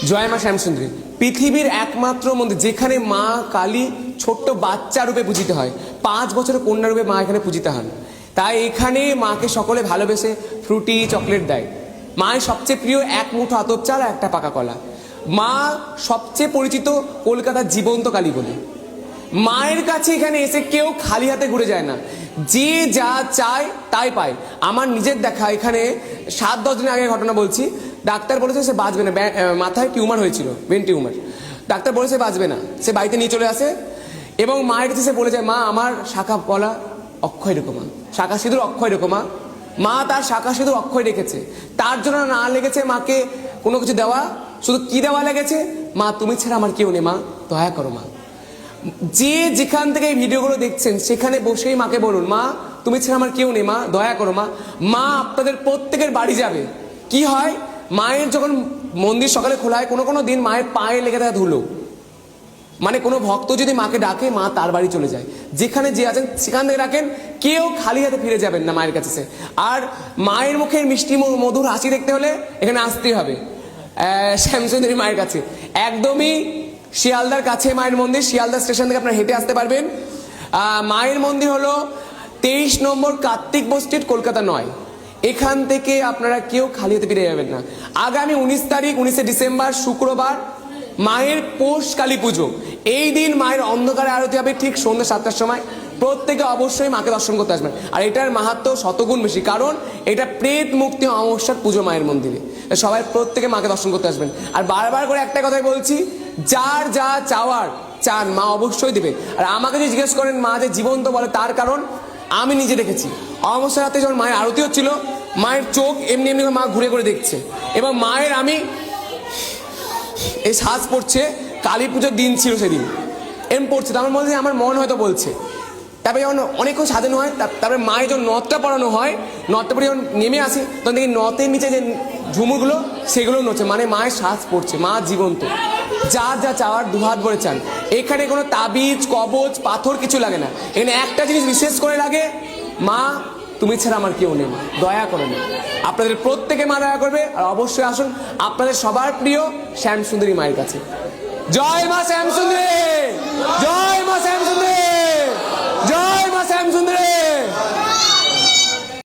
জয় মা শ্যামসুন্দরী পৃথিবীর একমাত্র মন্দির যেখানে মা কালী ছোট্ট বাচ্চা রূপে পূজিত হয়। 5 বছরের কন্যা রূপে মা এখানে পূজিত হন। তাই এখানে মাকে সকলে ভালোবেসে ফ্রুটি চকলেট দেয়। মায়ের সবচেয়ে প্রিয় এক মুঠো আতপ চাল আর একটা পাকা কলা। মা সবচেয়ে পরিচিত কলকাতার জীবন্ত কালী বলে। মায়ের কাছে এখানে এসে কেউ খালি হাতে ঘুরে যায় না, যে যা চায় তাই পায়। আমার নিজের দেখা এখানে 7-10 দিন আগে ঘটনা বলছি। ডাক্তার বলেছে সে বাঁচবে না, মাথায় টিউমার হয়েছিল, ব্রেন টিউমার। ডাক্তার বলেছে বাঁচবে না, সে বাড়িতে নিয়ে চলে আসে এবং মায়ের কাছে সে বলে যায়, মা আমার শাখা পলা অক্ষয় রেখো, মা শাখা সিঁদুর অক্ষয় রেখো। মা তার শাখা সিঁদুর অক্ষয় রেখেছে। তার জন্য না লেগেছে মাকে কোনো কিছু দেওয়া, শুধু কি দেওয়া লেগেছে, মা তুমি ছাড়া আমার কেউ নেই, মা দয়া করো। মা যে যেখান থেকে এই ভিডিওগুলো দেখছেন সেখানে বসেই মাকে বলুন, মা তুমি ছাড়া আমার কেউ নেই, মা দয়া করো। মা আপনাদের প্রত্যেকের বাড়ি যাবে। কি হয়, মায়ের যখন মন্দির সকালে খোলা হয়, কোনো কোনো দিন মায়ের পায়ে লেগে থাকে ধুলো। মানে কোনো ভক্ত যদি মাকে ডাকে, মা তার বাড়ি চলে যায়। যেখানে যে আছেন সেখান থেকে ডাকেন, কেউ খালি হাতে ফিরে যাবেন না মায়ের কাছে। আর মায়ের মুখের মিষ্টি মধুর হাসি দেখতে হলে এখানে আসতেই হবে শ্যামসুন্দরী মায়ের কাছে। একদমই শিয়ালদার কাছে মায়ের মন্দির। শিয়ালদা স্টেশন থেকে আপনারা হেঁটে আসতে পারবেন। মায়ের মন্দির হলো 23 নম্বর কার্তিক স্ট্রিট, কলকাতা 9। এখান থেকে আপনারা কেউ খালি হাতে ফিরে যাবেন না। আগামী 19 ডিসেম্বর শুক্রবার মায়ের পৌষ কালী পুজো। এই দিন মায়ের অন্ধকারে আরতি হবে ঠিক সন্ধ্যা 7টার সময়। প্রত্যেকে অবশ্যই মাকে দর্শন করতে আসবেন। আর এটার মাহাত্ম্য শতগুণ বেশি, কারণ এটা প্রেত মুক্তি অমাবস্যার পুজো মায়ের মন্দিরে। সবাই প্রত্যেকে মাকে দর্শন করতে আসবেন। আর বারবার করে একটা কথাই বলছি, যার যা চাওয়ার চান মা অবশ্যই দেবে। আর আমাকে যে জিজ্ঞেস করেন মা যে জীবন্ত বলে, তার কারণ আমি নিজে দেখেছি। অমাবস্যা রাতে যখন মায়ের আরতি হচ্ছিল, মায়ের চোখ এমনি এমনি মা ঘুরে ঘুরে দেখছে এবং মায়ের আমি এই শ্বাস পড়ছে। কালী পুজোর দিন ছিল সেদিন, এম পড়ছে। তার মধ্যে আমার মন হয়তো বলছে। তারপরে যখন অনেকক্ষণ সাজানো হয়, তারপরে মায়ের যখন নথটা পরানো হয়, নথটা পরে যখন নেমে আসে, তখন দেখি নথের নিচে যে ঝুমুরগুলো সেগুলো নড়ছে। মানে মায়ের শ্বাস পড়ছে, মা জীবন্ত। যা যা চাওয়ার দুহাত ভরে চান। এখানে কোনো তাবিজ কবচ পাথর কিছু লাগে না। এখানে একটা জিনিস বিশেষ করে লাগে, মা তুমি ছাড়া আমার কেউ নেই, দয়া করো। না আপনাদের প্রত্যেকে মা দয়া করবে। আর অবশ্যই আসুন আপনাদের সবার প্রিয় শ্যামসুন্দরী মায়ের কাছে। জয় মা শ্যামসুন্দরী, জয় মা শ্যাম।